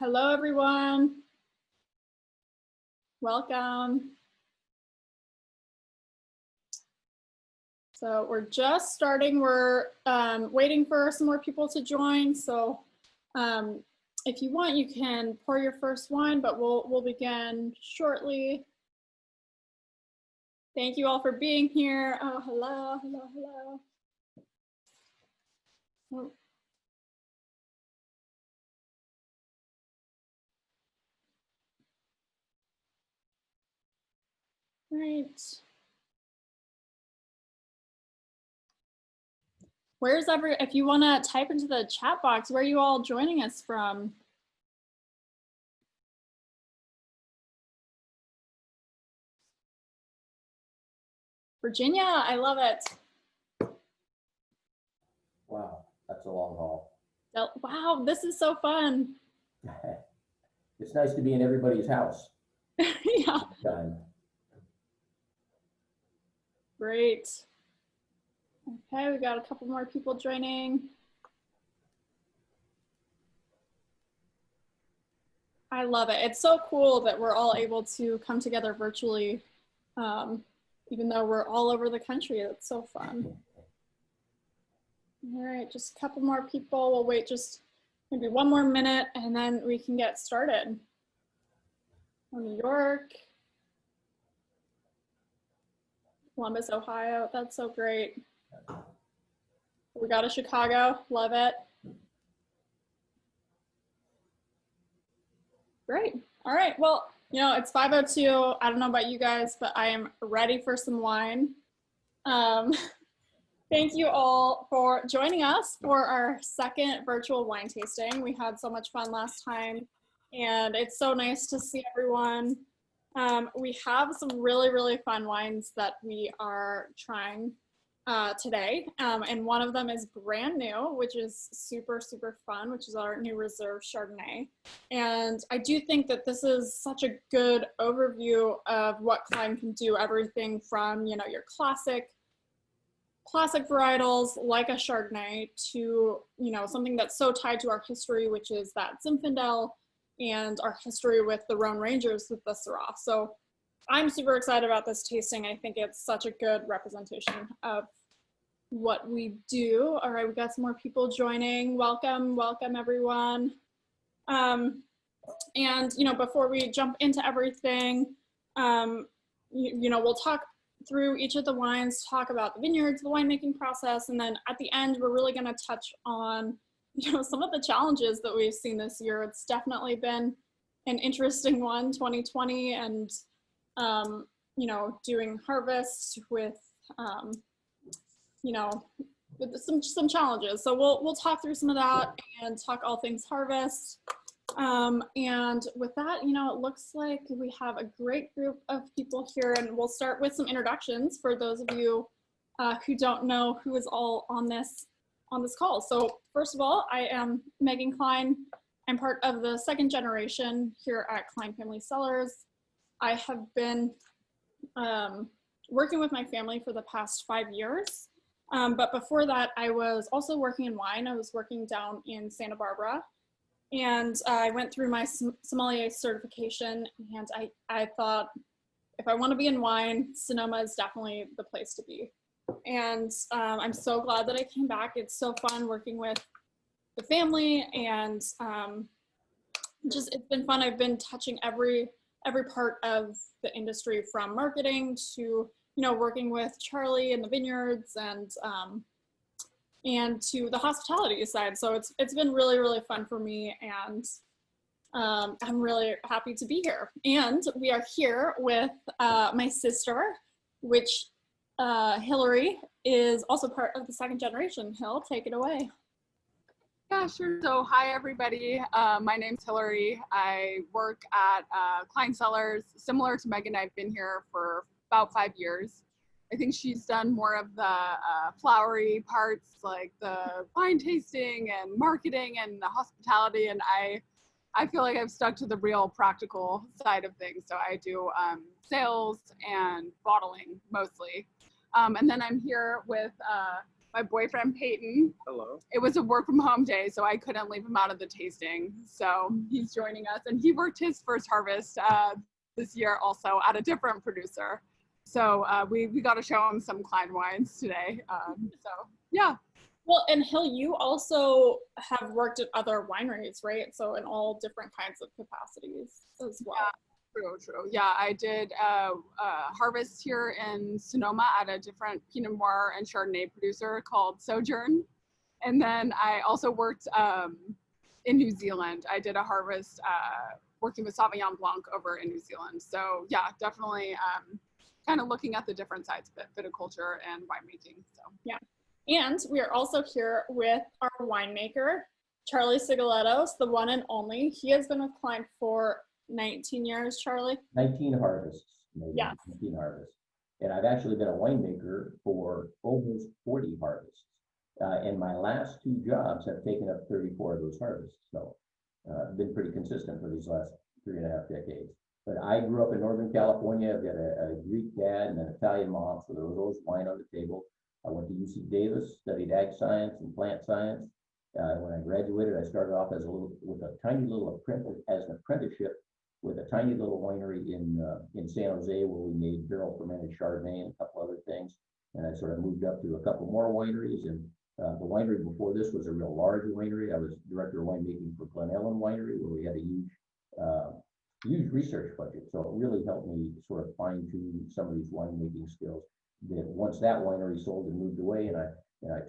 Hello, everyone. Welcome. So we're just starting. We're waiting for some more people to join. So if you want, you can pour your first wine, but we'll begin shortly. Thank you all for being here. Oh, hello, hello, hello. Oh. Right. If you want to type into the chat box, where are you all joining us from? Virginia, I love it. Wow, that's a long haul. Wow, this is so fun. It's nice to be in everybody's house. Yeah. Great. Okay, we got a couple more people joining. I love it. It's so cool that we're all able to come together virtually, even though we're all over the country. It's so fun. All right, just a couple more people. We'll wait just maybe one more minute and then we can get started. New York, Columbus, Ohio. That's so great. We got a Chicago. Love it. Great. All right. Well, you know, it's 5:02. I don't know about you guys, but I am ready for some wine. Thank you all for joining us for our second virtual wine tasting. We had so much fun last time, and it's so nice to see everyone. We have some really, really fun wines that we are trying today, and one of them is brand new, which is super, super fun, which is our new Reserve Chardonnay. And I do think that this is such a good overview of what Klein can do, everything from, you know, your classic varietals like a Chardonnay to, you know, something that's so tied to our history, which is that Zinfandel, and our history with the Rhone Rangers with the Syrah. So I'm super excited about this tasting. I think it's such a good representation of what we do. All right, we got some more people joining. Welcome, welcome everyone. And you know, before we jump into everything, you know, we'll talk through each of the wines, talk about the vineyards, the winemaking process, and then at the end, we're really gonna touch on, you know, some of the challenges that we've seen this year. It's definitely been an interesting one, 2020, and you know, doing harvest with you know, with some challenges. So we'll talk through some of that and talk all things harvest. And with that, you know, it looks like we have a great group of people here, and we'll start with some introductions for those of you who don't know who is all on this call. So first of all, I am Megan Cline. I'm part of the second generation here at Klein Family Cellars. I have been working with my family for the past 5 years. But before that, I was also working in wine. I was working down in Santa Barbara, and I went through my sommelier certification, and I thought, if I want to be in wine, Sonoma is definitely the place to be. And I'm so glad that I came back. It's so fun working with the family, and just, it's been fun. I've been touching every part of the industry, from marketing to, you know, working with Charlie and the vineyards, and to the hospitality side. So it's been really, really fun for me, and I'm really happy to be here. And we are here with my sister, which Hilary is also part of the second generation. Hill, take it away. Yeah, sure. So hi, everybody. My name's Hilary. I work at Klein Cellars. Similar to Megan, I've been here for about 5 years. I think she's done more of the flowery parts, like the wine tasting and marketing and the hospitality. And I feel like I've stuck to the real practical side of things. So I do sales and bottling mostly. And then I'm here with my boyfriend Peyton. Hello. It was a work from home day, so I couldn't leave him out of the tasting. So he's joining us, and he worked his first harvest this year also at a different producer. So we got to show him some Klein wines today. So yeah. Well, and Hill, you also have worked at other wineries, right? So in all different kinds of capacities as well. Yeah, true. Yeah, I did a harvest here in Sonoma at a different Pinot Noir and Chardonnay producer called Sojourn. And then I also worked in New Zealand. I did a harvest working with Sauvignon Blanc over in New Zealand. So yeah, definitely kind of looking at the different sides of it, viticulture and winemaking. So yeah. And we are also here with our winemaker, Charlie Tsegeletos, the one and only. He has been with Klein for 19 years, Charlie. 19 harvests. Maybe, yeah. 19 harvests. And I've actually been a winemaker for almost 40 harvests. And my last 2 jobs have taken up 34 of those harvests. So been pretty consistent for these last 3.5 decades. But I grew up in Northern California. I've got a Greek dad and an Italian mom, so there was always wine on the table. I went to UC Davis, studied ag science and plant science. When I graduated, I started off as an apprenticeship with a tiny little winery in San Jose, where we made barrel fermented Chardonnay and a couple other things. And I sort of moved up to a couple more wineries. And the winery before this was a real large winery. I was director of winemaking for Glen Ellen Winery, where we had a huge research budget. So it really helped me sort of fine tune some of these winemaking skills. That once that winery sold and moved away, and I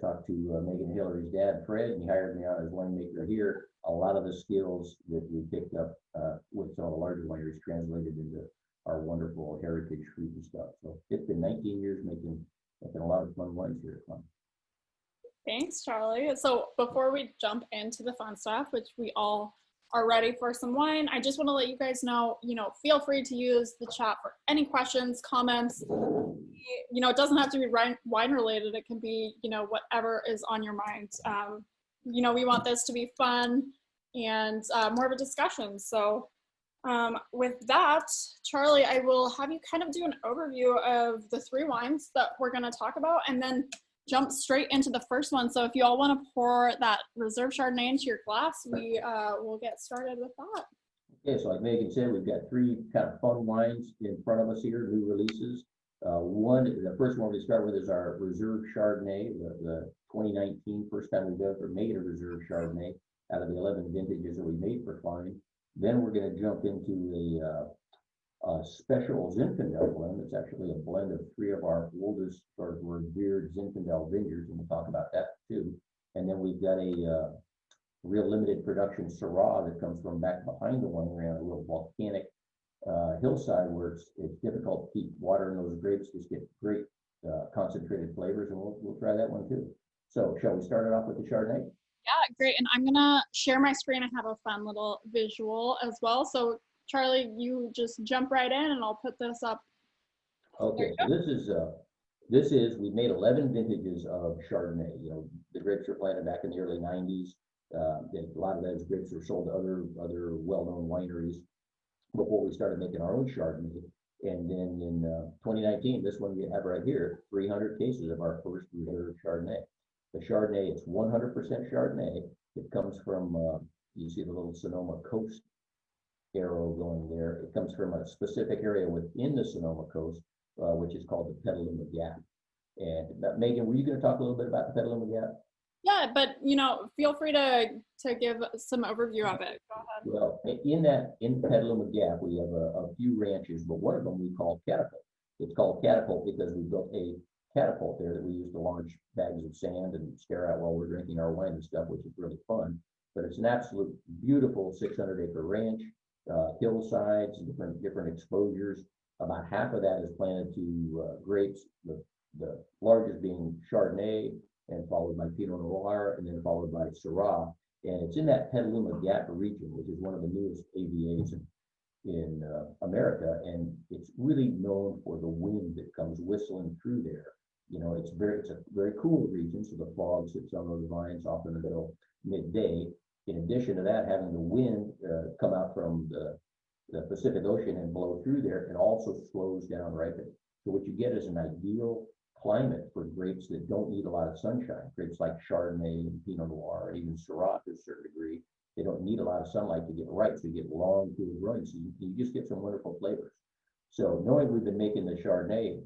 talked to Megan and Hilary's dad, Fred, and he hired me on as winemaker here. A lot of the skills that we picked up with some of the larger wineries translated into our wonderful heritage fruit and stuff. So it's been 19 years making a lot of fun wines here at Klein. Thanks, Charlie. So before we jump into the fun stuff, which we all are ready for some wine, I just want to let you guys know, feel free to use the chat for any questions, comments. It doesn't have to be wine related. It can be, whatever is on your mind. We want this to be fun and more of a discussion. So with that, Charlie, I will have you kind of do an overview of the 3 wines that we're going to talk about, and then jump straight into the first one. So if you all want to pour that Reserve Chardonnay into your glass, we will get started with that. Okay, so like Megan said, we've got 3 kind of fun wines in front of us here, new releases. The first one we start with is our Reserve Chardonnay, the 2019, first time we've ever made a Reserve Chardonnay out of the 11 vintages that we made for Klein. Then we're going to jump into a special Zinfandel blend. It's actually a blend of 3 of our oldest sort of revered Zinfandel Vineyards, and we'll talk about that too. And then we've got a real limited production Syrah that comes from back behind the winery on a real volcanic hillside where it's difficult to keep water in those grapes, just get great concentrated flavors, and we'll try that one too. So shall we start it off with the Chardonnay? Yeah, great. And I'm gonna share my screen. I have a fun little visual as well. So Charlie, you just jump right in and I'll put this up. Okay, so this is we've made 11 vintages of Chardonnay. The grapes were planted back in the early 90s. A lot of those grapes were sold to other well-known wineries before we started making our own Chardonnay. And then in 2019, this one we have right here, 300 cases of our first Reserve Chardonnay. The Chardonnay, it's 100% Chardonnay. It comes from, you see the little Sonoma coast arrow going there. It comes from a specific area within the Sonoma coast, which is called the Petaluma Gap. And Megan, were you going to talk a little bit about the Petaluma Gap? Yeah, but feel free to give some overview of it. Go ahead. Well, in Petaluma Gap, we have a few ranches, but one of them we call Catapult. It's called Catapult because we built a catapult there that we use to launch bags of sand and stare at while we're drinking our wine and stuff, which is really fun. But it's an absolute beautiful 600-acre ranch, hillsides, different exposures. About half of that is planted to grapes, the largest being Chardonnay, and followed by Pinot Noir, and then followed by Syrah. And it's in that Petaluma Gap region, which is one of the newest AVAs in America, and it's really known for the wind that comes whistling through there. It's a very cool region, so the fog sits on those vines often until midday. In addition to that, having the wind come out from the Pacific Ocean and blow through there, it also slows down ripening. So what you get is an ideal climate for grapes that don't need a lot of sunshine. Grapes like Chardonnay and Pinot Noir, and even Syrah to a certain degree, they don't need a lot of sunlight to get ripe, so you get long, cool growing season. You just get some wonderful flavors. So knowing we've been making the Chardonnay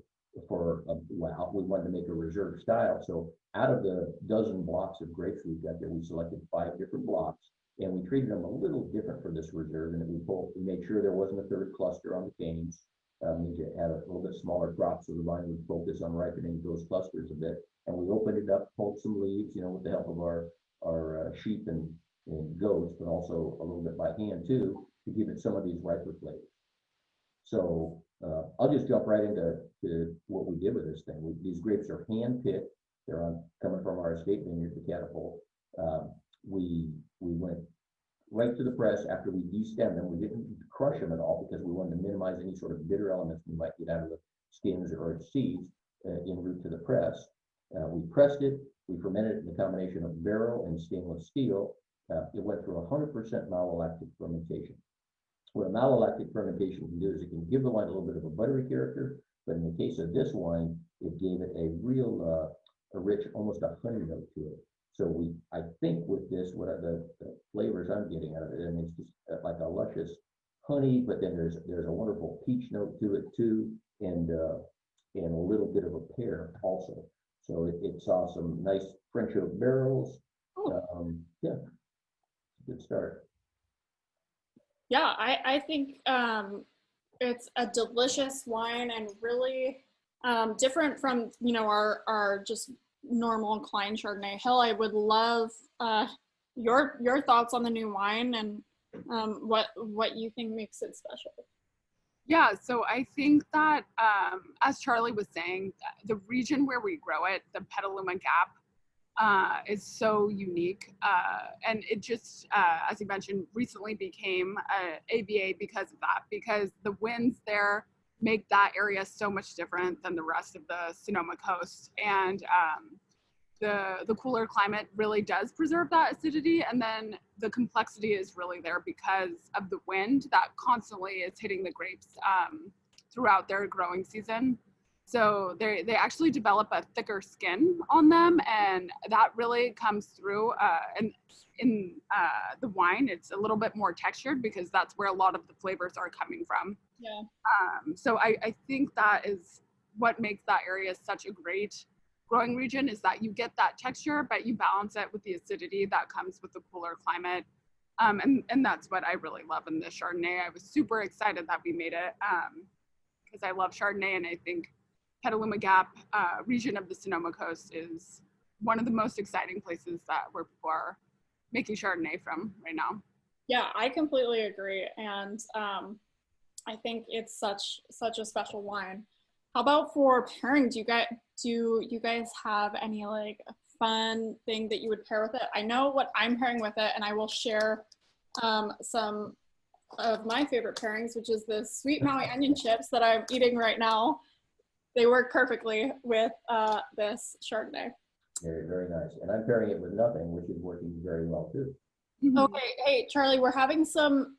for a while, we wanted to make a reserve style. So out of the dozen blocks of grapes we've got there, we selected 5 different blocks, and we treated them a little different for this reserve, and we made sure there wasn't a third cluster on the canes. We had a little bit smaller crop, so the vine would focus on ripening those clusters a bit. And we opened it up, pulled some leaves, with the help of our sheep and goats, but also a little bit by hand too, to give it some of these riper flavors. So I'll just jump right into what we did with this thing. These grapes are hand picked. They're coming from our estate vineyard, the Catapult. We went right to the press after we destemmed them. We didn't crush them at all because we wanted to minimize any sort of bitter elements we might get out of the skins or seeds en route to the press. We pressed it. We fermented it in a combination of barrel and stainless steel. It went through 100% malolactic fermentation. What a malolactic fermentation can do is it can give the wine a little bit of a buttery character, but in the case of this wine, it gave it a real, a rich, almost a honey note to it. So I think with this, what are the flavors I'm getting out of it, and it's just like a luscious honey, but then there's a wonderful peach note to it too, and a little bit of a pear also. So it saw some nice French oak barrels. Yeah, good start. Yeah, I think it's a delicious wine and really different from our just normal Klein Chardonnay. Hill, I would love your thoughts on the new wine and what you think makes it special. Yeah, so I think that as Charlie was saying, the region where we grow it, the Petaluma Gap, is so unique, and it just, as you mentioned, recently became AVA because of that, because the winds there make that area so much different than the rest of the Sonoma coast, and the cooler climate really does preserve that acidity, and then the complexity is really there because of the wind that constantly is hitting the grapes throughout their growing season. So they actually develop a thicker skin on them, and that really comes through. And in the wine, it's a little bit more textured because that's where a lot of the flavors are coming from. Yeah. So I think that is what makes that area such a great growing region, is that you get that texture, but you balance it with the acidity that comes with the cooler climate. And that's what I really love in this Chardonnay. I was super excited that we made it because I love Chardonnay, and I think Petaluma Gap region of the Sonoma coast is one of the most exciting places where people are making Chardonnay from right now. Yeah, I completely agree, and I think it's such a special wine. How about for pairing? Do you guys have any like fun thing that you would pair with it? I know what I'm pairing with it, and I will share some of my favorite pairings, which is the sweet Maui onion chips that I'm eating right now. They work perfectly with this Chardonnay. Very, very nice. And I'm pairing it with nothing, which is working very well too. Okay, hey Charlie, we're having some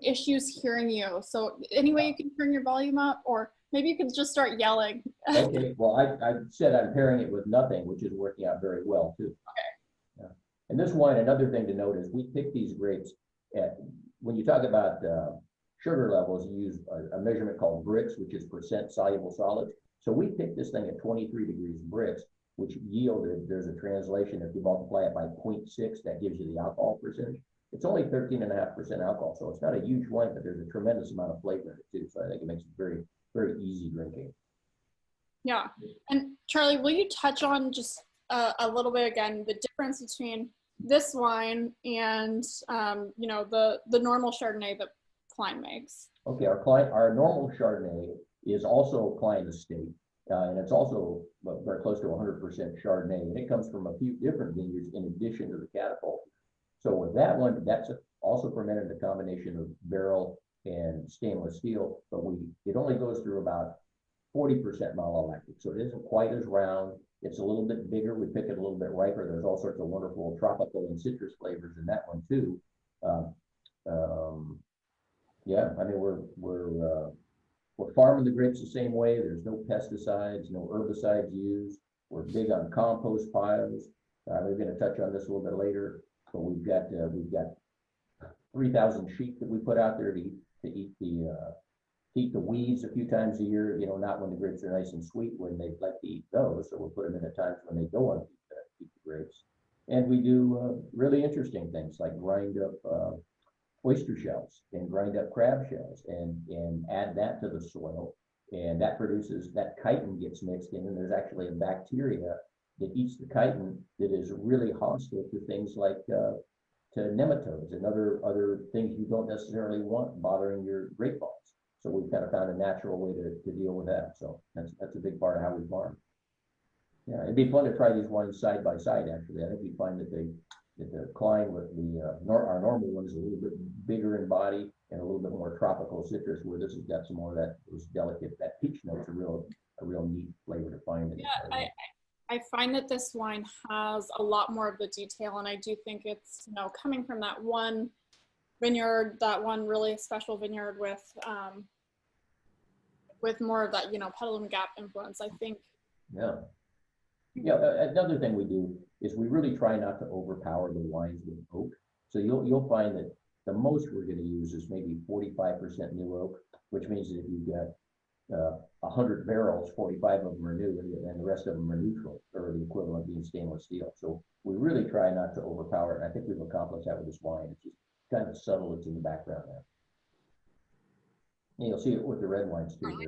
issues hearing you. So any way you can turn your volume up, or maybe you could just start yelling. Okay, well, I said I'm pairing it with nothing, which is working out very well too. Okay. Yeah. And this wine, another thing to note is we pick these grapes when you talk about sugar levels, you use a measurement called Brix, which is percent soluble solids. So we picked this thing at 23 degrees Brix, which yielded, there's a translation, if you multiply it by 0.6, that gives you the alcohol percentage. It's only 13.5% alcohol, so it's not a huge wine, but there's a tremendous amount of flavor in it too. So I think it makes it very, very easy drinking. Yeah, and Charlie, will you touch on just a little bit again the difference between this wine and the normal Chardonnay that Klein makes? Okay, our normal Chardonnay is also Klein estate, and it's also very close to 100% Chardonnay, and it comes from a few different vineyards in addition to the Catapult. So with that one, that's also fermented in a combination of barrel and stainless steel, but it only goes through about 40% malolactic, so it isn't quite as round. It's a little bit bigger. We pick it a little bit riper. There's all sorts of wonderful tropical and citrus flavors in that one too. Yeah, I mean we're We're farming the grapes the same way. There's no pesticides, no herbicides used. We're big on compost piles. We're going to touch on this a little bit later, but we've got 3,000 sheep that we put out there to eat the weeds a few times a year. You know, not when the grapes are nice and sweet, when they like to eat those. So we'll put them in at times when they don't want to eat the grapes. And we do really interesting things like grind up oyster shells and grind up crab shells and add that to the soil. And that produces, that chitin gets mixed in, and there's actually a bacteria that eats the chitin that is really hostile to things like to nematodes and other things you don't necessarily want bothering your grape vines. So we've kind of found a natural way to deal with that. So that's a big part of how we farm. Yeah, it'd be fun to try these wines side by side. Actually, I think we find that the Klein with our normal one is a little bit bigger in body and a little bit more tropical citrus, where this has got some more of those delicate, that peach note's a real neat flavor to find. Yeah, I find that this wine has a lot more of the detail, and I do think it's, you know, coming from that one vineyard, that one really special vineyard with more of that, you know, Petalum Gap influence, I think. Yeah. Yeah, another thing we do is we really try not to overpower the wines with oak. So you'll find that the most we're going to use is maybe 45% new oak, which means that if you've got 100 barrels, 45 of them are new, and the rest of them are neutral, or the equivalent being stainless steel. So we really try not to overpower it. And I think we've accomplished that with this wine. It's just kind of subtle. It's in the background there. And you'll see it with the red wines too. Charlie,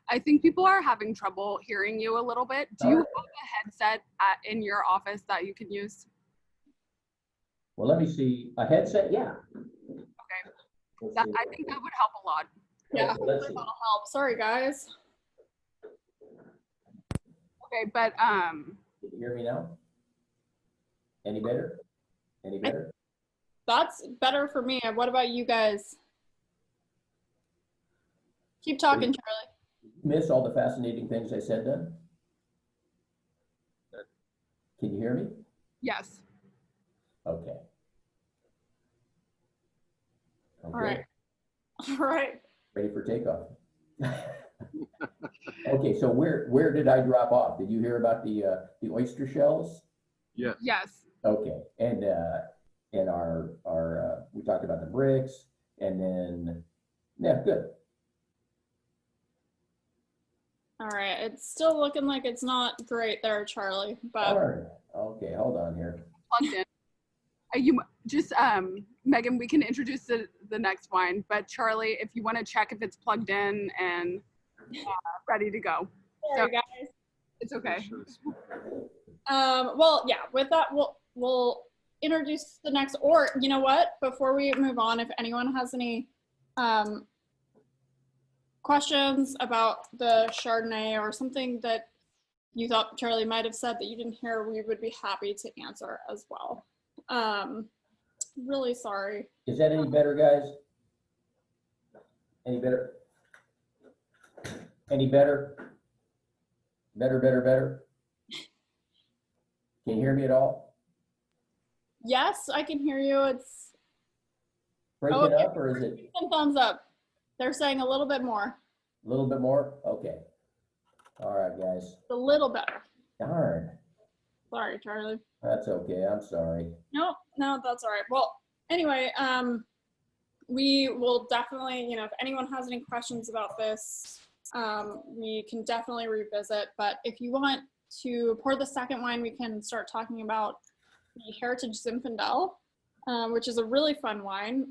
I think people are having trouble hearing you a little bit. Do you have a headset in your office that you can use? Well, let me see. A headset? Yeah. Okay. I think that would help a lot. Yeah, let's see. that'll help. Sorry, guys. Okay, but Can you hear me now? Any better? Any better? That's better for me. What about you guys? Keep talking, Charlie. Miss all the fascinating things I said then? Can you hear me? yes. Okay. All right. All right. Ready for takeoff. Okay, so where did I drop off? Did you hear about the oyster shells? Yeah. Yes. Okay, and our we talked about the bricks, and then yeah, good. All right. It's still looking like it's not great there, Charlie, but Darn. Okay, hold on here. Plugged in. You just Megan, we can introduce the next wine, but Charlie, if you want to check if it's plugged in and ready to go. sorry, guys. It's okay. Well, yeah, with that, we'll introduce the next, or you know what, before we move on, if anyone has any questions about the Chardonnay or something that you thought Charlie might have said that you didn't hear, we would be happy to answer as well. Really sorry. Is that any better, guys? Any better? Any better? Better? Can you hear me at all? Yes, I can hear you. It's Breaking okay. up, or is it Some thumbs up. They're saying a little bit more. a little bit more? Okay. All right, guys. A little better. Darn. Sorry, Charlie. That's okay. I'm sorry. No, that's all right. Well, anyway, we will definitely, you know, if anyone has any questions about this, we can definitely revisit. But if you want to pour the second wine, we can start talking about the Heritage Zinfandel, which is a really fun wine.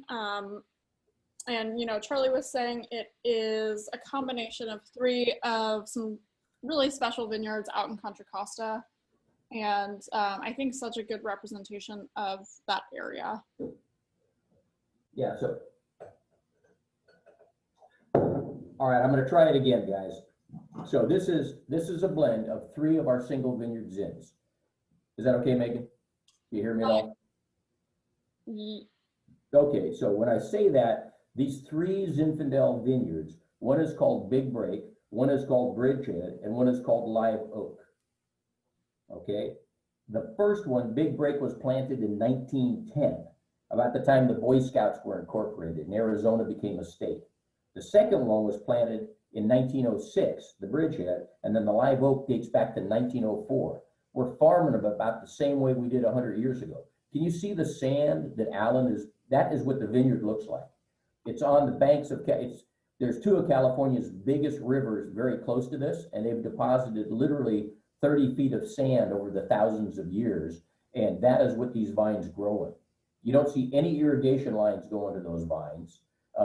And, you know, Charlie was saying it is a combination of three of some really special vineyards out in Contra Costa. And I think such a good representation of that area. Yeah, so. All right, I'm going to try it again, guys. So this is a blend of three of our single vineyard Zins. Is that okay, Megan? Do you hear me at all? Okay, so when I say that, these three Zinfandel vineyards, one is called Big Break, one is called Bridgehead, and one is called Live Oak. Okay, the first one, Big Break, was planted in 1910, about the time the Boy Scouts were incorporated and Arizona became a state. The second one was planted in 1906, the bridgehead, and then the live oak dates back to 1904. We're farming them about the same way we did 100 years ago. Can you see the sand that Alan is? That is what the vineyard looks like. It's on the banks of, there's two of California's biggest rivers very close to this, and they've deposited literally 30 feet of sand over the thousands of years, and that is what these vines grow in. You don't see any irrigation lines going to those vines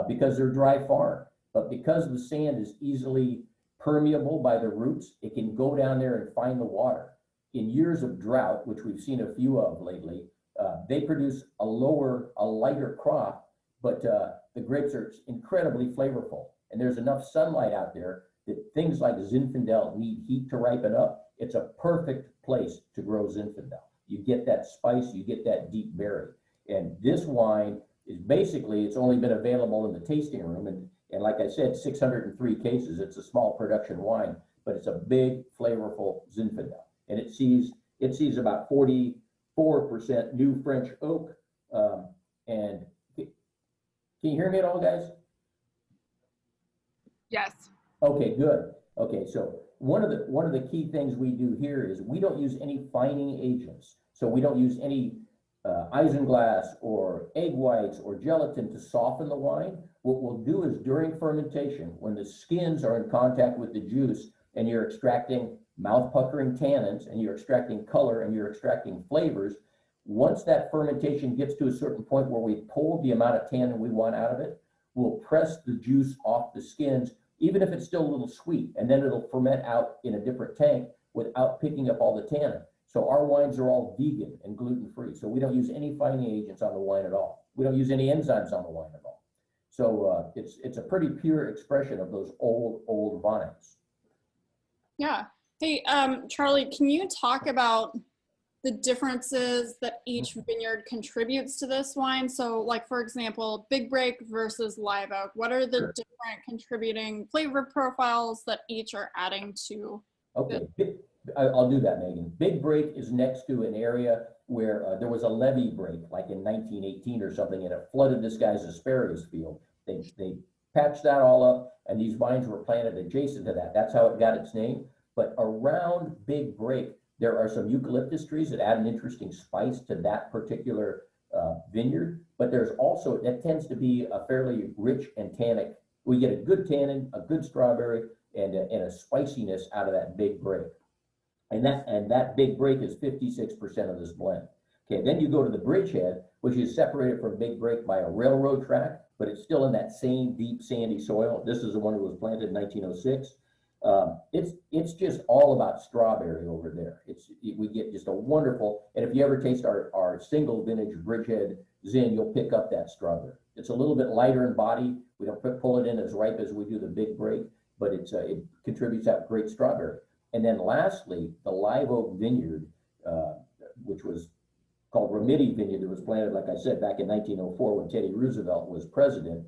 because they're dry farm, but because the sand is easily permeable by the roots, it can go down there and find the water. In years of drought, which we've seen a few of lately, they produce a lighter crop, but the grapes are incredibly flavorful. And there's enough sunlight out there that things like Zinfandel need heat to ripen up. It's a perfect place to grow Zinfandel. You get that spice, you get that deep berry. And this wine is basically, it's only been available in the tasting room. And like I said, 603 cases, it's a small production wine, but it's a big, flavorful Zinfandel. And it sees about 44% new French oak. And can you hear me at all, guys? Yes. Okay, good. Okay, so one of the key things we do here is we don't use any fining agents. So we don't use any isinglass or egg whites or gelatin to soften the wine. What we'll do is during fermentation, when the skins are in contact with the juice and you're extracting mouth-puckering tannins and you're extracting color and you're extracting flavors, once that fermentation gets to a certain point where we pull the amount of tannin we want out of it, we'll press the juice off the skins, even if it's still a little sweet, and then it'll ferment out in a different tank without picking up all the tannin. So our wines are all vegan and gluten-free. So we don't use any fining agents on the wine at all. We don't use any enzymes on the wine at all. So it's a pretty pure expression of those old vines. Yeah. Hey, Charlie, can you talk about the differences that each vineyard contributes to this wine? So like, for example, Big Break versus Live Oak, what are the different contributing flavor profiles that each are adding to? Okay, I'll do that, Megan. Big Break is next to an area where there was a levee break, like in 1918 or something, and it flooded this guy's asparagus field. They patched that all up, and these vines were planted adjacent to that. That's how it got its name. But around Big Break, there are some eucalyptus trees that add an interesting spice to that particular vineyard. But there's also, that tends to be a fairly rich and tannic. We get a good tannin, a good strawberry, and a spiciness out of that Big Break. And that Big Break is 56% of this blend. Okay, then you go to the Bridgehead, which is separated from Big Break by a railroad track, but it's still in that same deep sandy soil. This is the one that was planted in 1906. It's just all about strawberry over there. We get just a wonderful, and if you ever taste our single vintage Bridgehead Zin, you'll pick up that strawberry. It's a little bit lighter in body. We don't pull it in as ripe as we do the Big Break, but it contributes that great strawberry. And then lastly, the Live Oak Vineyard, which was called Remedy Vineyard, that was planted, like I said, back in 1904 when Teddy Roosevelt was president.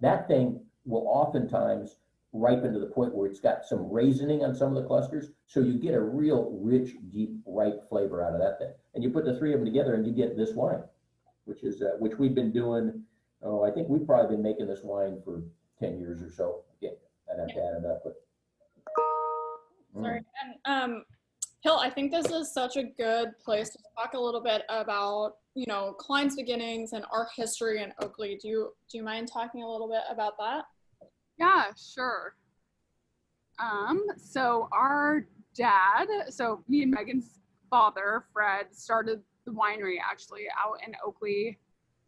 That thing will oftentimes ripen to the point where it's got some raisining on some of the clusters. So you get a real rich, deep, ripe flavor out of that thing. And you put the three of them together and you get this wine, which we've been doing. I think we've probably been making this wine for 10 years or so. Yeah, I'd have to add it up, but. Sorry. And Hill, I think this is such a good place to talk a little bit about, Klein's beginnings and our history in Oakley. Do you mind talking a little bit about that? Yeah, sure. So our dad, so me and Megan's father, Fred, started the winery actually out in Oakley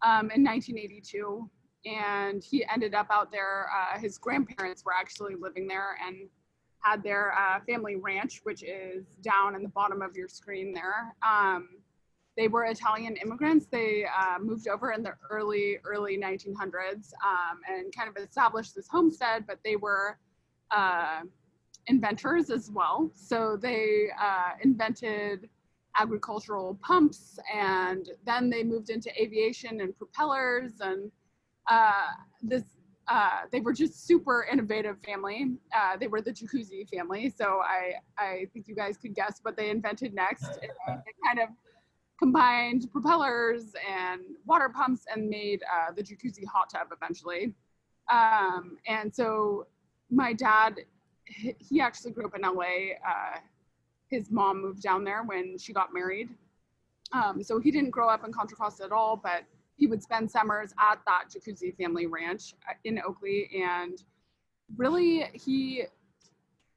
in 1982. And he ended up out there. His grandparents were actually living there and had their family ranch, which is down in the bottom of your screen there. They were Italian immigrants. They moved over in the early 1900s and kind of established this homestead, but they were inventors as well. So they invented agricultural pumps, and then they moved into aviation and propellers, and they were just super innovative family. They were the jacuzzi family. So I think you guys could guess what they invented next. They kind of combined propellers and water pumps and made the jacuzzi hot tub eventually. And so my dad, he actually grew up in LA. His mom moved down there when she got married. So he didn't grow up in Contra Costa at all, but he would spend summers at that Jacuzzi family ranch in Oakley. And really, he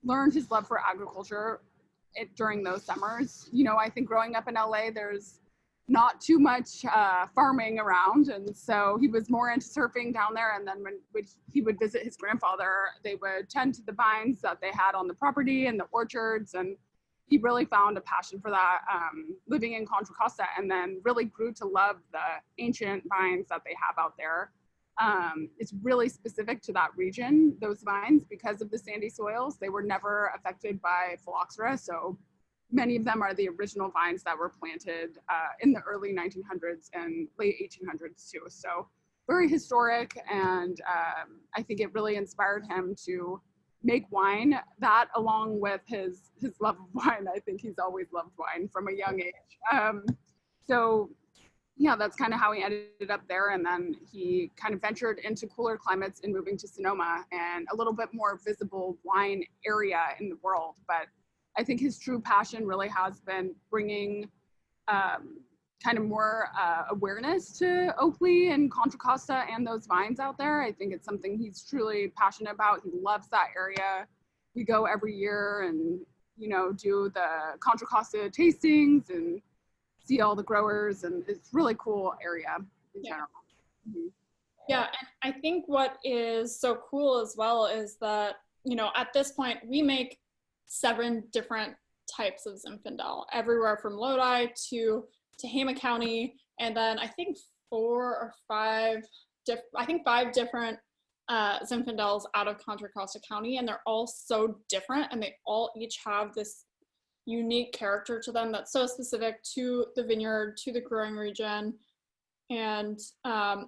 learned his love for agriculture during those summers. You know, I think growing up in LA, there's not too much farming around. And so he was more into surfing down there. And then when he would visit his grandfather, they would tend to the vines that they had on the property and the orchards. And he really found a passion for that living in Contra Costa, and then really grew to love the ancient vines that they have out there. It's really specific to that region, those vines, because of the sandy soils. They were never affected by phylloxera. So many of them are the original vines that were planted in the early 1900s and late 1800s too. So very historic. And I think it really inspired him to make wine, that along with his love of wine. I think he's always loved wine from a young age. So yeah, that's kind of how he ended up there. And then he kind of ventured into cooler climates and moving to Sonoma and a little bit more visible wine area in the world. But I think his true passion really has been bringing kind of more awareness to Oakley and Contra Costa and those vines out there. I think it's something he's truly passionate about. He loves that area. We go every year and, you know, do the Contra Costa tastings and see all the growers, and it's really cool area in general. Mm-hmm. Yeah, and I think what is so cool as well is that, you know, at this point we make 7 different types of Zinfandel, everywhere from Lodi to Tehama County, and then I think 5 different Zinfandels out of Contra Costa County, and they're all so different, and they all each have this unique character to them that's so specific to the vineyard, to the growing region. And so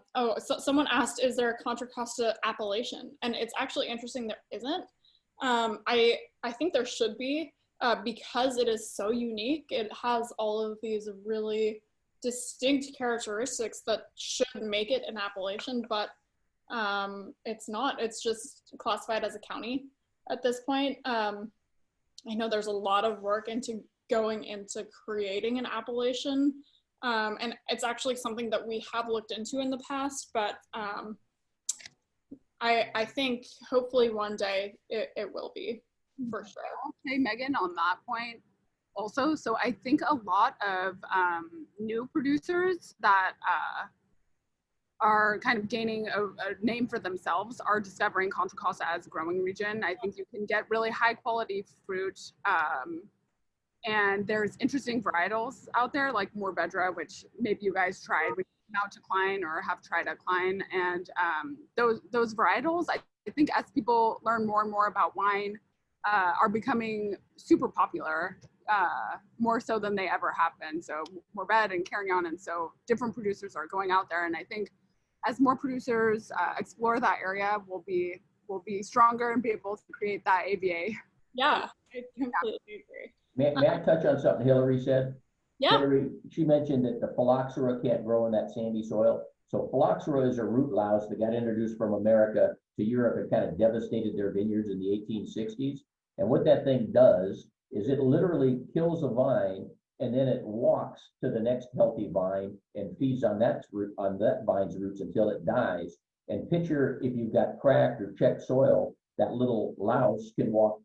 someone asked, is there a Contra Costa appellation? And it's actually interesting, there isn't. I think there should be, because it is so unique. It has all of these really distinct characteristics that should make it an appellation, but it's not. It's just classified as a county at this point. I know there's a lot of work into going into creating an appellation, and it's actually something that we have looked into in the past, but I think hopefully one day it will be, for sure. Okay, Megan, on that point also, so I think a lot of new producers that are kind of gaining a name for themselves are discovering Contra Costa as a growing region. I think you can get really high quality fruit, and there's interesting varietals out there like Mourvedre, which maybe you guys tried when you came out to Klein or have tried at Klein. And those varietals, I think as people learn more and more about wine, are becoming super popular, more so than they ever have been. So Mourvedre and Carignan, and so different producers are going out there, and I think as more producers explore that area, we'll be stronger and be able to create that AVA. Yeah, I completely agree. May I touch on something Hilary said? Yeah. Hilary, she mentioned that the phylloxera can't grow in that sandy soil. So phylloxera is a root louse that got introduced from America to Europe and kind of devastated their vineyards in the 1860s. And what that thing does is it literally kills a vine, and then it walks to the next healthy vine and feeds on that vine's roots until it dies. And picture if you've got cracked or checked soil, that little louse can walk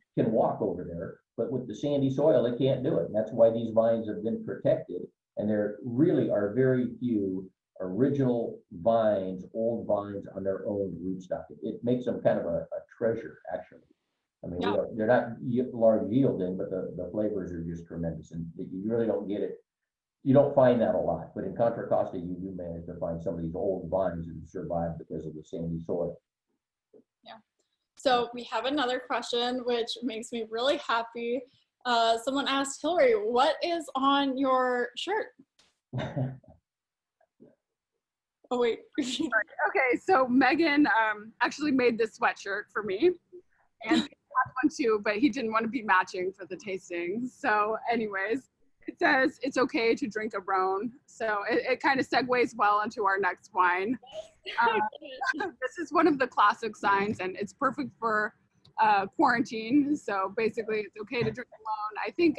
over there. But with the sandy soil, it can't do it. And that's why these vines have been protected. And there really are very few original vines, old vines on their own rootstock. It makes them kind of a treasure, actually. I mean, Yeah. they're not large yielding, but the flavors are just tremendous, and you really don't get it. You don't find that a lot, but in Contra Costa, you do manage to find some of these old vines that survive because of the sandy soil. Yeah. So we have another question, which makes me really happy. Someone asked, Hilary, what is on your shirt? Oh, wait. Okay, so Megan actually made this sweatshirt for me, and he had one too, but he didn't want to be matching for the tasting. So anyways, It says it's okay to drink a Rhone. So it kind of segues well into our next wine. This is one of the classic signs, and it's perfect for quarantine. So basically, it's okay to drink alone. I think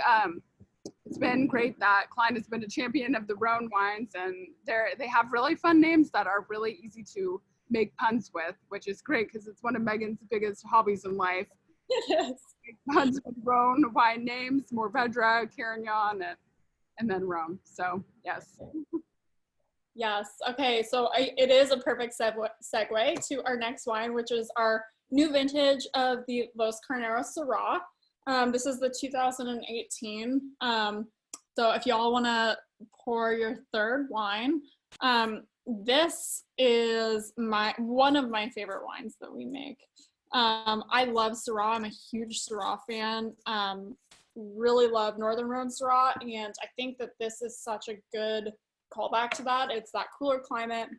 it's been great that Klein has been a champion of the Rhone wines, and they have really fun names that are really easy to make puns with, which is great because it's one of Megan's biggest hobbies in life. Yes. Puns with Rhone wine names, Mourvedre, Carignan, and then Rhone. So yes. Yes. Okay. So it is a perfect segue to our next wine, which is our new vintage of the Los Carneros Syrah. This is the 2018. So if y'all want to pour your third wine, this is one of my favorite wines that we make. I love Syrah. I'm a huge Syrah fan. Really love Northern Rhone Syrah, and I think that this is such a good callback to that. It's that cooler climate,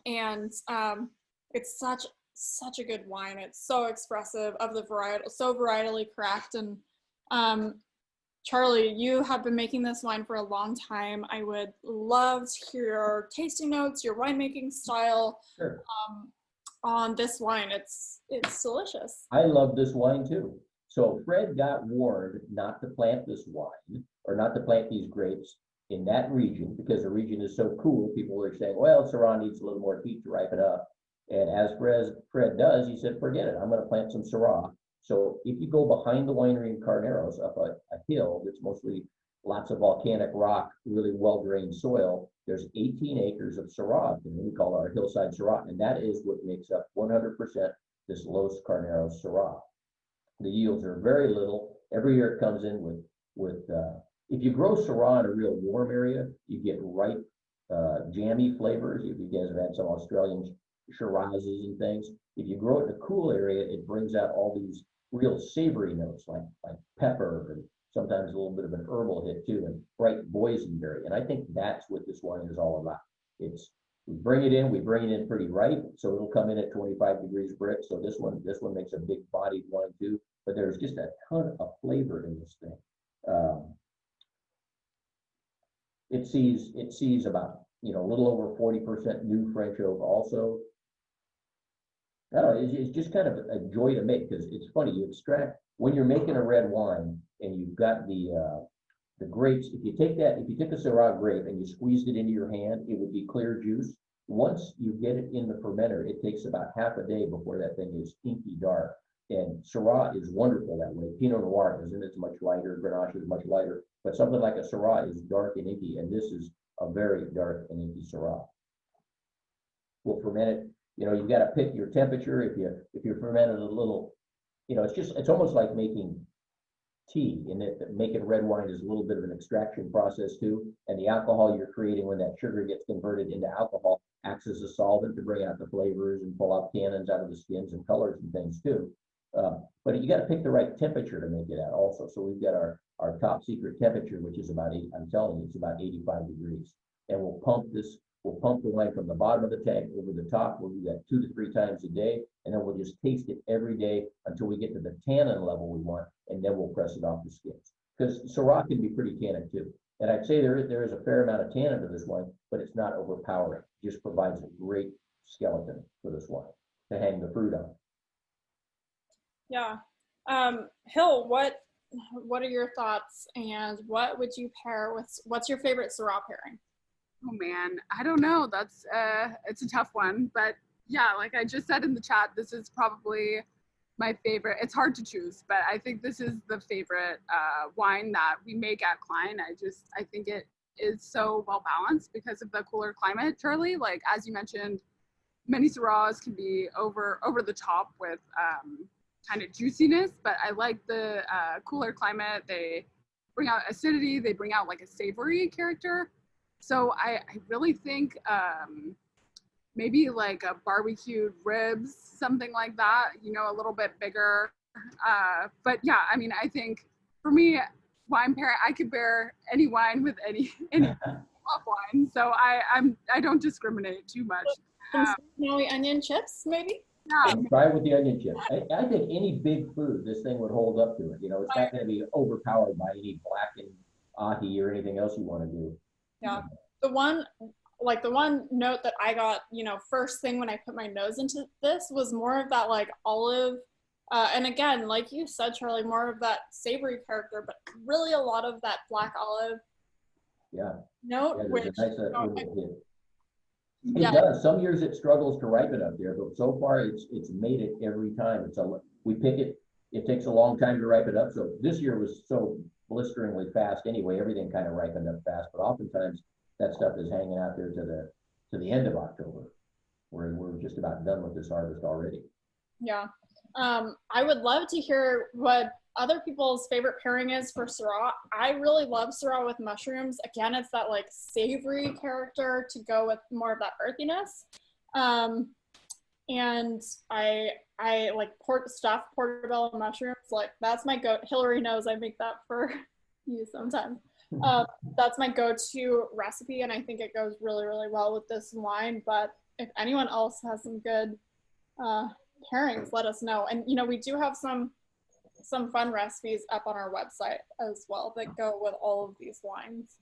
and it's such a good wine. It's so expressive of the varietal, so varietally cracked. And Charlie, you have been making this wine for a long time. I would love to hear your tasting notes, your winemaking style. Sure. On this wine. It's delicious. I love this wine too. So Fred got warned not to plant this wine or not to plant these grapes in that region because the region is so cool. People were saying, well, Syrah needs a little more heat to ripen up. And as Fred does, he said, forget it. I'm going to plant some Syrah. So if you go behind the winery in Carneros up a hill that's mostly lots of volcanic rock, really well-drained soil, there's 18 acres of Syrah, and we call our hillside Syrah, and that is what makes up 100% this Los Carneros Syrah. The yields are very little. Every year it comes in with if you grow Syrah in a real warm area, you get ripe, jammy flavors. If you guys have had some Australian Shirazes and things, if you grow it in a cool area, it brings out all these real savory notes like pepper and sometimes a little bit of an herbal hit too, and bright boysenberry. And I think that's what this wine is all about. We bring it in pretty ripe, so it'll come in at 25 degrees Brix. So this one makes a big bodied wine too, but there's just a ton of flavor in this thing. It sees about, a little over 40% new French oak also. I don't know, it's just kind of a joy to make because it's funny, you extract, when you're making a red wine and you've got the grapes, if you took a Syrah grape and you squeezed it into your hand, it would be clear juice. Once you get it in the fermenter, it takes about half a day before that thing is inky dark. And Syrah is wonderful that way. Pinot Noir isn't, it's much lighter, Grenache is much lighter, but something like a Syrah is dark and inky, and this is a very dark and inky Syrah. We'll ferment it. You've got to pick your temperature. If you ferment it a little, it's almost like making tea, in that making red wine is a little bit of an extraction process too. And the alcohol you're creating when that sugar gets converted into alcohol acts as a solvent to bring out the flavors and pull out tannins out of the skins and colors and things too. But you got to pick the right temperature to make it out also. So we've got our top secret temperature, which is about I'm telling you, it's about 85 degrees. And we'll pump the wine from the bottom of the tank over the top. We'll do that 2 to 3 times a day, and then we'll just taste it every day until we get to the tannin level we want, and then we'll press it off the skins. Because Syrah can be pretty tannic too. And I'd say there is a fair amount of tannin to this wine, but it's not overpowering. It just provides a great skeleton for this wine to hang the fruit on. Yeah. Hill, what are your thoughts, and what would you pair with? What's your favorite Syrah pairing? Oh man, I don't know. That's it's a tough one, but yeah, like I just said in the chat, this is probably my favorite. It's hard to choose, but I think this is the favorite wine that we make at Klein. I think it is so well balanced because of the cooler climate, Charlie. Like as you mentioned, many Syrahs can be over the top with kind of juiciness, but I like the cooler climate. They bring out acidity. They bring out like a savory character. So I really think maybe like a barbecued ribs, something like that, a little bit bigger. But yeah, I mean, I think for me, wine pairing, I could pair any wine with any wine. So I don't discriminate too much. Some snowy onion chips, maybe? Yeah. Try it with the onion chips. I think any big food, this thing would hold up to it. It's not going to be overpowered by any blackened ahi or anything else you want to do. Yeah. The one note that I got, first thing when I put my nose into this was more of that like olive, and again, like you said, Charlie, more of that savory character, but really a lot of that black olive note, there's which, a nice little hit. It yeah, does. Some years it struggles to ripen up there, but so far it's made it every time. We pick it. It takes a long time to ripen up. So this year was so blisteringly fast anyway. Everything kind of ripened up fast, but oftentimes that stuff is hanging out there to the end of October, where we're just about done with this harvest already. yeah. I would love to hear what other people's favorite pairing is for Syrah. I really love Syrah with mushrooms. Again, it's that like savory character to go with more of that earthiness. And I like stuffed portobello mushrooms. Like that's my go. Hilary knows I make that for you sometimes. That's my go-to recipe, and I think it goes really, really well with this wine. But if anyone else has some good pairings, let us know. And we do have some fun recipes up on our website as well that go with all of these wines.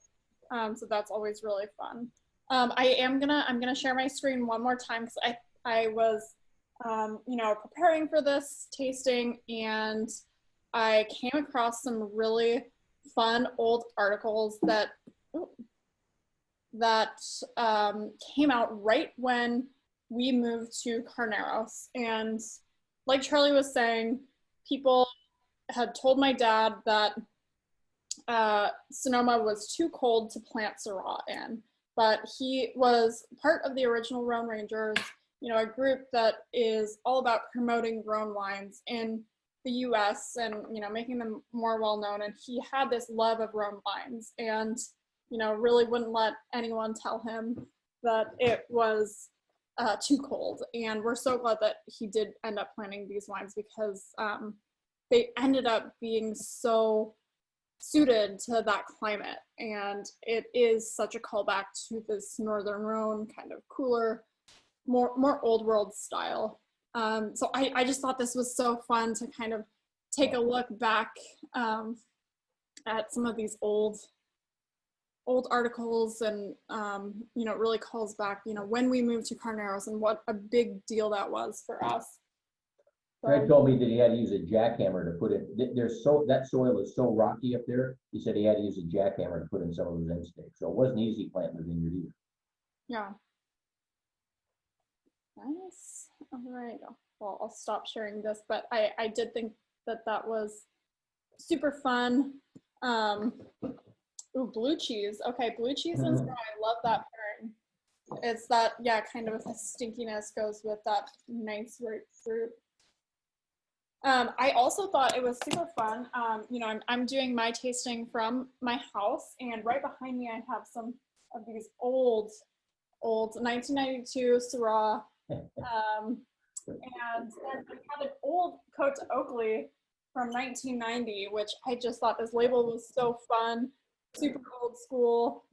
So that's always really fun. I'm gonna share my screen one more time because I was preparing for this tasting, and I came across some really fun old articles that came out right when we moved to Carneros. And like Charlie was saying, people had told my dad that Sonoma was too cold to plant Syrah in, but he was part of the original Rhone Rangers, a group that is all about promoting Rhone wines in the US and, making them more well-known. And he had this love of Rhone wines and, really wouldn't let anyone tell him that it was too cold. And we're so glad that he did end up planting these wines because they ended up being so suited to that climate. And it is such a callback to this Northern Rhone kind of cooler, more old world style. So I just thought this was so fun to kind of take a look back at some of these old articles, and it really calls back when we moved to Carneros and what a big deal that was for us. Fred told me that he had to use a jackhammer to put it. That soil is so rocky up there. He said he had to use a jackhammer to put in some of those end stakes. So it wasn't easy planting the vineyard either. Yeah. Nice. All right. Well, I'll stop sharing this, but I did think that was super fun. Ooh, blue cheese. Okay, blue cheese and Syrah. I love that pairing. It's that, kind of the stinkiness goes with that nice grapefruit. I also thought it was super fun. I'm doing my tasting from my house, and right behind me I have some of these old 1992 Syrah. And then I have an old Cote d'Oakley from 1990, which I just thought this label was so fun, super old school.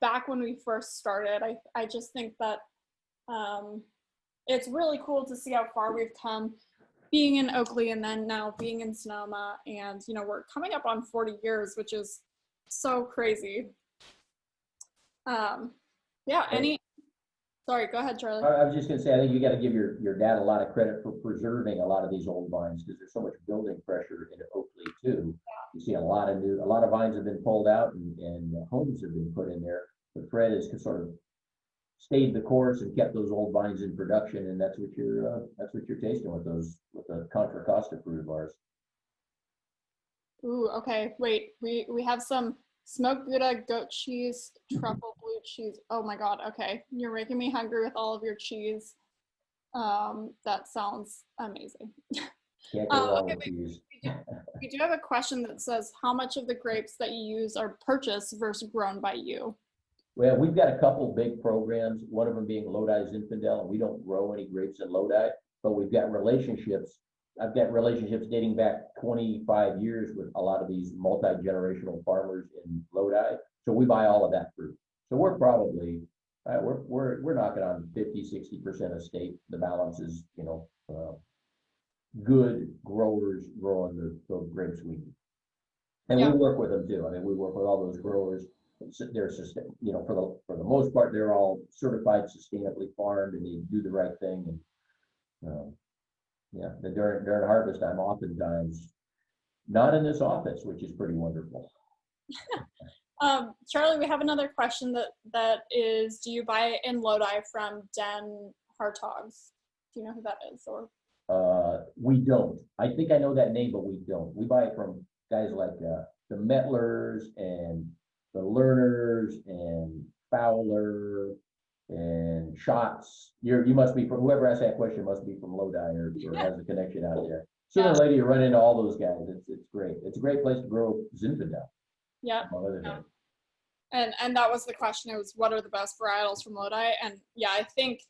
Back when we first started, I just think that it's really cool to see how far we've come being in Oakley and then now being in Sonoma. And, we're coming up on 40 years, which is so crazy. Sorry, go ahead, Charlie. I was just going to say, I think you got to give your dad a lot of credit for preserving a lot of these old vines because there's so much building pressure in Oakley too. Yeah. You see a lot of vines have been pulled out and homes have been put in there. But Fred has sort of stayed the course and kept those old vines in production, and that's what you're tasting with the Contra Costa fruitibars. Ooh, okay. Wait, we have some smoked Gouda, goat cheese, truffle blue cheese. Oh my God. Okay. You're making me hungry with all of your cheese. That sounds amazing. Okay, we do have a question that says, how much of the grapes that you use are purchased versus grown by you? Well, we've got a couple big programs, one of them being Lodi Zinfandel, and we don't grow any grapes in Lodi, but we've got relationships. I've got relationships dating back 25 years with a lot of these multi-generational farmers in Lodi. So we buy all of that fruit. So we're probably, we're knocking on 50-60% estate. The balance is, good growers growing the grapes we need. And Yeah. we work with them too. I mean, we work with all those growers. They're you know, for the most part, they're all certified sustainably farmed, and they do the right thing. And yeah, during harvest, I'm oftentimes not in this office, which is pretty wonderful. Charlie, we have another question that is, do you buy in Lodi from Den Hartogs? Do you know who that is? Or We don't. I think I know that name, but we don't. We buy it from guys like the Metlers and the Learners and Fowler and Shots. You must be from, whoever asked that question must be from Lodi or has a connection out there. Sooner or later you run into all those guys. It's great. It's a great place to grow Zinfandel. Yeah. Among other things. And that was the question. It was, what are the best varietals from Lodi? And yeah, I think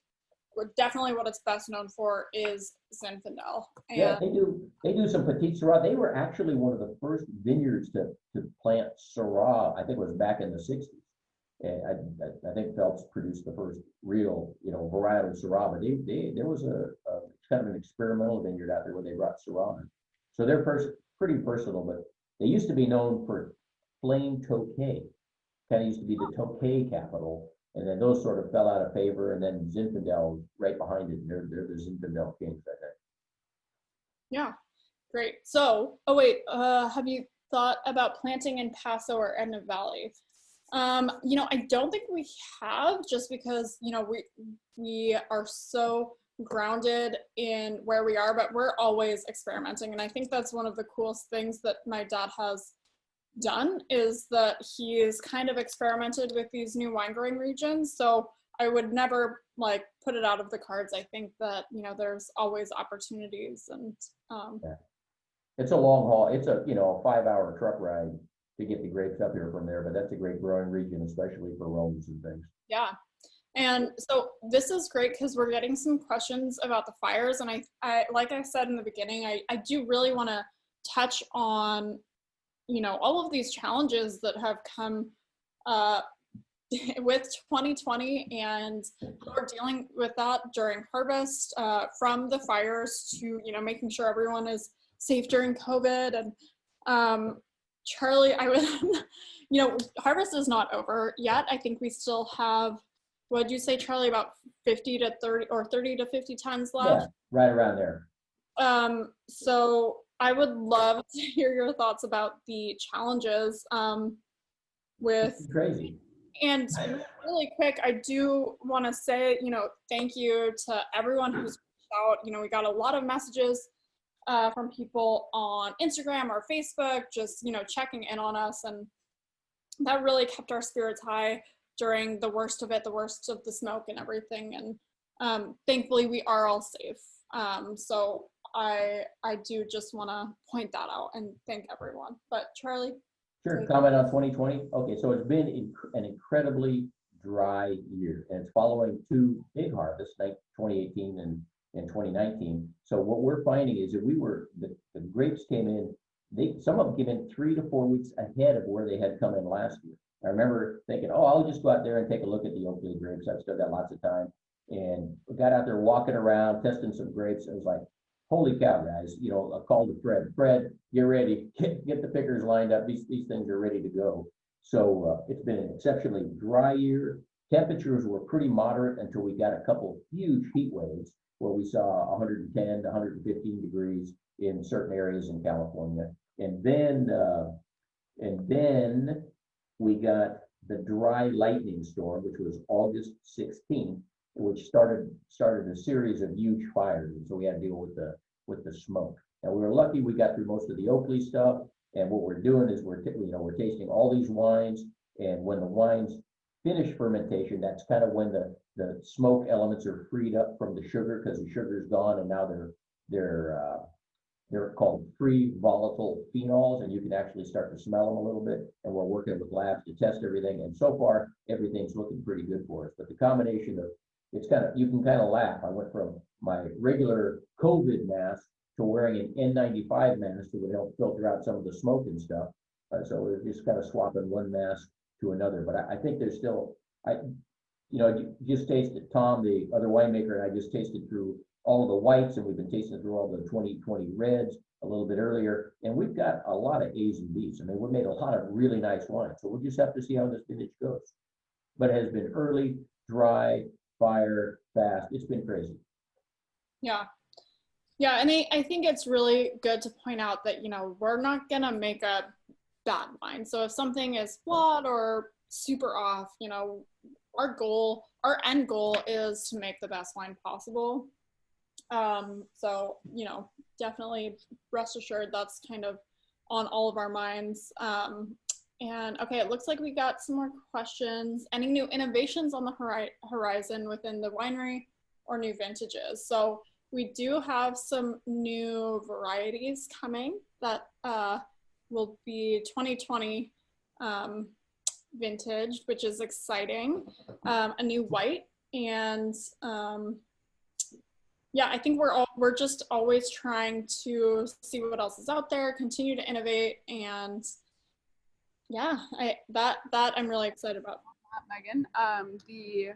definitely what it's best known for is Zinfandel. And yeah, they do some Petit Syrah. They were actually one of the first vineyards to plant Syrah. I think it was back in the 60s. And I think Phelps produced the first real, you know, varietal Syrah. But there was a kind of an experimental vineyard out there where they brought Syrah in. So they're pretty versatile. But they used to be known for plain Tokay. Kind of used to be the Tokay capital. And then those sort of fell out of favor, and then Zinfandel right behind it. They're the Zinfandel kings, I think. yeah, great. So, oh wait, have you thought about planting in Paso or Edna Valley? You know, I don't think we have, just because, you know, we are so grounded in where we are, but we're always experimenting. And I think that's one of the coolest things that my dad has done, is that he's kind of experimented with these new wine growing regions. So I would never like put it out of the cards. I think that, you know, there's always opportunities. And yeah. It's a long haul. It's a, you know, a 5-hour truck ride to get the grapes up here from there, but that's a great growing region, especially for Romes and things. yeah. And so this is great because we're getting some questions about the fires. And I like I said in the beginning, I do really want to touch on, you know, all of these challenges that have come with 2020, and we're dealing with that during harvest, from the fires to, you know, making sure everyone is safe during COVID. And Charlie, I would, you know, harvest is not over yet. I think we still have, what'd you say, Charlie, about 50 to 30 or 30 to 50 tons left? Yeah, right around there. So I would love to hear your thoughts about the challenges with It's crazy. And really quick, I do want to say, you know, thank you to everyone who's reached out. You know, we got a lot of messages from people on Instagram or Facebook, just, you know, checking in on us. And that really kept our spirits high during the worst of it, the worst of the smoke and everything. And thankfully, we are all safe. So I do just want to point that out and thank everyone. But Charlie? Sure, comment on 2020. Okay, so it's been an incredibly dry year, and it's following two big harvests, like 2018 and 2019. So what we're finding is that the grapes came in, some of them came in 3 to 4 weeks ahead of where they had come in last year. I remember thinking, oh, I'll just go out there and take a look at the Oakley grapes. I've still got lots of time. And got out there walking around, testing some grapes. It was like, holy cow, guys, you know, a call to Fred, get ready, get the pickers lined up. These things are ready to go. So it's been an exceptionally dry year. Temperatures were pretty moderate until we got a couple huge heat waves where we saw 110 to 115 degrees in certain areas in California. And then we got the dry lightning storm, which was August 16th, which started a series of huge fires. And so we had to deal with the smoke. And we were lucky we got through most of the Oakley stuff. And what we're doing is we're tasting all these wines. And when the wines finish fermentation, that's kind of when the smoke elements are freed up from the sugar, because the sugar's gone, and now they're called free volatile phenols, and you can actually start to smell them a little bit. And we're working with labs to test everything. And so far, everything's looking pretty good for us. But the combination of, you can kind of laugh. I went from my regular COVID mask to wearing an N95 mask that would help filter out some of the smoke and stuff. So we're just kind of swapping one mask to another. But I think there's still, just tasted, Tom, the other winemaker, and I just tasted through all the whites, and we've been tasting through all the 2020 reds. a little bit earlier, and we've got a lot of A's and B's. I mean, we made a lot of really nice wine, so we'll just have to see how this vintage goes. But it has been early, dry, fire, fast. It's been crazy. Yeah. Yeah, and I think it's really good to point out that, you know, we're not gonna make a bad wine. So if something is flawed or super off, you know, our end goal is to make the best wine possible. So, you know, definitely rest assured that's kind of on all of our minds. And okay, it looks like we got some more questions. Any new innovations on the horizon within the winery or new vintages? So we do have some new varieties coming that will be 2020 vintage, which is exciting. A new white, and yeah, I think we're just always trying to see what else is out there, continue to innovate, and yeah, that I'm really excited about. Megan. The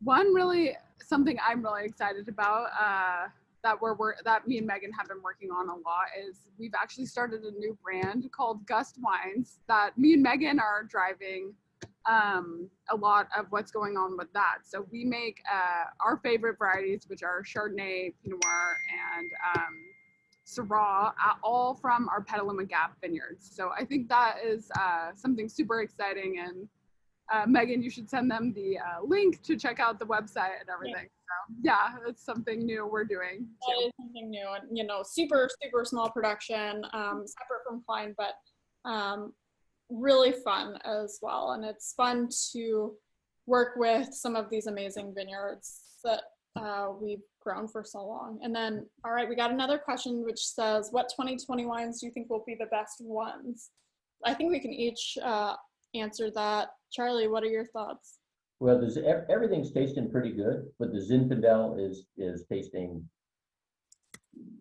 one really something I'm really excited about that me and Megan have been working on a lot is we've actually started a new brand called Gust Wines that me and Megan are driving a lot of what's going on with that. So we make our favorite varieties, which are Chardonnay, Pinot Noir, and Syrah, all from our Petaluma Gap vineyards. So I think that is something super exciting, and Megan, you should send them the link to check out the website and everything. So yeah, it's something new we're doing too. That is something new, and you know, super small production, separate from Klein, but really fun as well. And it's fun to work with some of these amazing vineyards that we've grown for so long. And then, all right, we got another question which says, what 2020 wines do you think will be the best ones? I think we can each answer that. Charlie, what are your thoughts? Well, everything's tasting pretty good, but the Zinfandel is tasting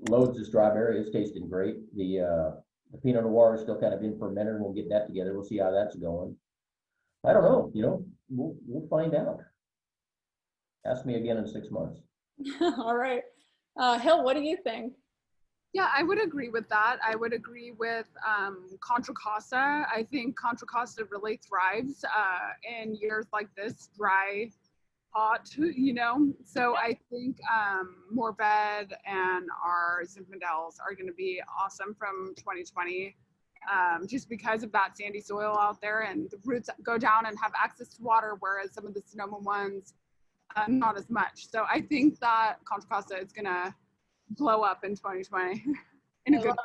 loads of strawberry. It's tasting great. The Pinot Noir is still kind of in fermenter. We'll get that together. We'll see how that's going. I don't know. You know, we'll find out. Ask me again in 6 months. All right, Hill, what do you think? Yeah, I would agree with that. I would agree with Contra Costa. I think Contra Costa really thrives in years like this, dry, hot, you know. So I think Morbed and our Zinfandels are going to be awesome from 2020, just because of that sandy soil out there, and the roots go down and have access to water, whereas some of the Sonoma ones, not as much. So I think that Contra Costa is going to blow up in 2020 in a good way.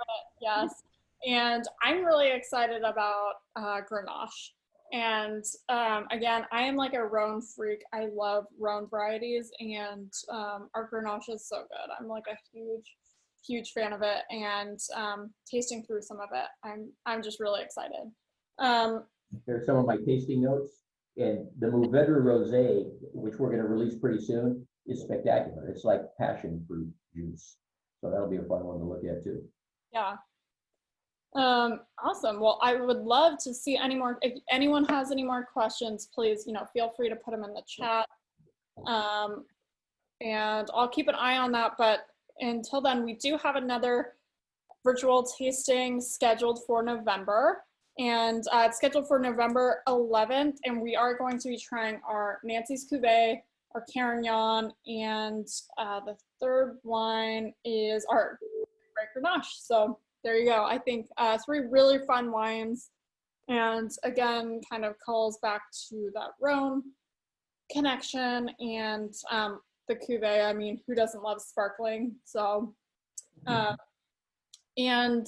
Yes, and I'm really excited about Grenache. And again, I am like a Rhone freak. I love Rhone varieties, and our Grenache is so good. I'm like a huge fan of it, and tasting through some of it, I'm just really excited. Here's some of my tasting notes. And the Mourvedre Rosé, which we're going to release pretty soon, is spectacular. It's like passion fruit juice. So that'll be a fun one to look at too. Yeah. Awesome. Well, I would love to see any more. If anyone has any more questions, please, you know, feel free to put them in the chat. And I'll keep an eye on that. But until then, we do have another virtual tasting scheduled for November. And it's scheduled for November 11th. And we are going to be trying our Nancy's Cuvée, our Carignan, and the third wine is our Grenache. So there you go. I think 3 really fun wines, and again, kind of calls back to that Rhone connection and the Cuvée. I mean, who doesn't love sparkling? So, and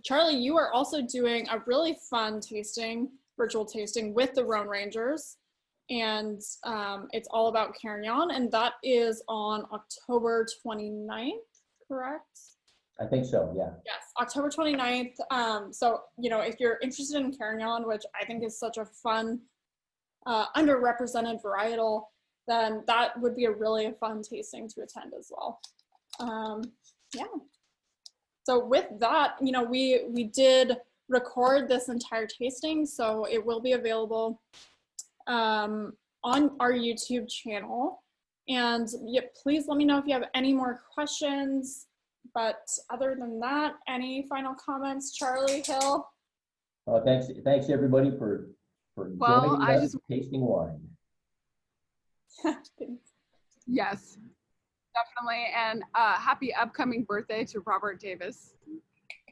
Charlie, you are also doing a really fun virtual tasting with the Rhone Rangers. And it's all about Carignan, and that is on October 29th, correct? I think so, yeah. Yes, October 29th. So, you know, if you're interested in Carignan, which I think is such a fun, underrepresented varietal, then that would be a really fun tasting to attend as well. Yeah. So with that, you know, we did record this entire tasting, so it will be available on our YouTube channel. And yeah, please let me know if you have any more questions. But other than that, any final comments, Charlie, Hill? Oh, thanks everybody for Well, joining I us just- tasting wine. Yes, definitely. And happy upcoming birthday to Robert Davis.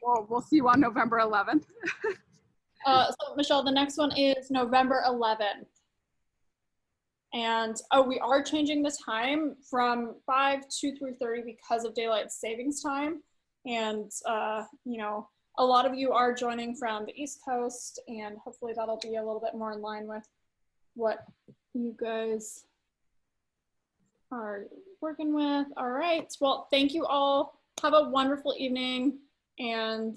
We'll see you on November 11th. So Michelle, the next one is November 11th. And we are changing the time from 5 to 3:30 because of daylight savings time. And, you know, a lot of you are joining from the East Coast, and hopefully that'll be a little bit more in line with what you guys are working with. All right. Well, thank you all. Have a wonderful evening. And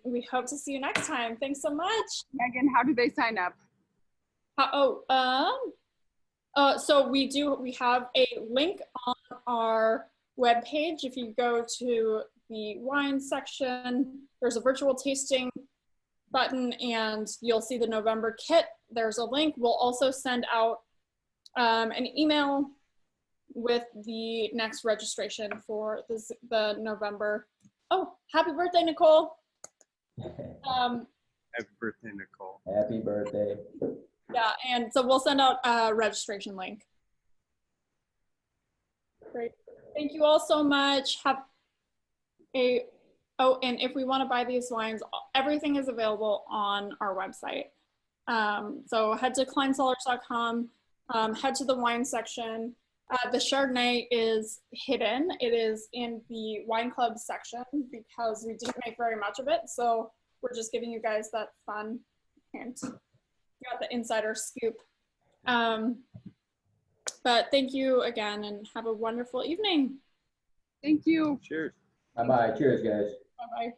we hope to see you next time. Thanks so much. Megan, how do they sign up? So we have a link on our webpage. If you go to the wine section, there's a virtual tasting button and you'll see the November kit. There's a link. We'll also send out an email with the next registration for the November. Oh, happy birthday, Nicole. Happy birthday, Nicole. Happy birthday. Yeah, and so we'll send out a registration link. Great. Thank you all so much. And if we want to buy these wines, everything is available on our website. So head to kleincellars.com, head to the wine section. The Chardonnay is hidden. It is in the wine club section because we didn't make very much of it. So we're just giving you guys that fun hint. You got the insider scoop. But thank you again and have a wonderful evening. Thank you. Cheers. Bye-bye. Cheers, guys. Bye-bye.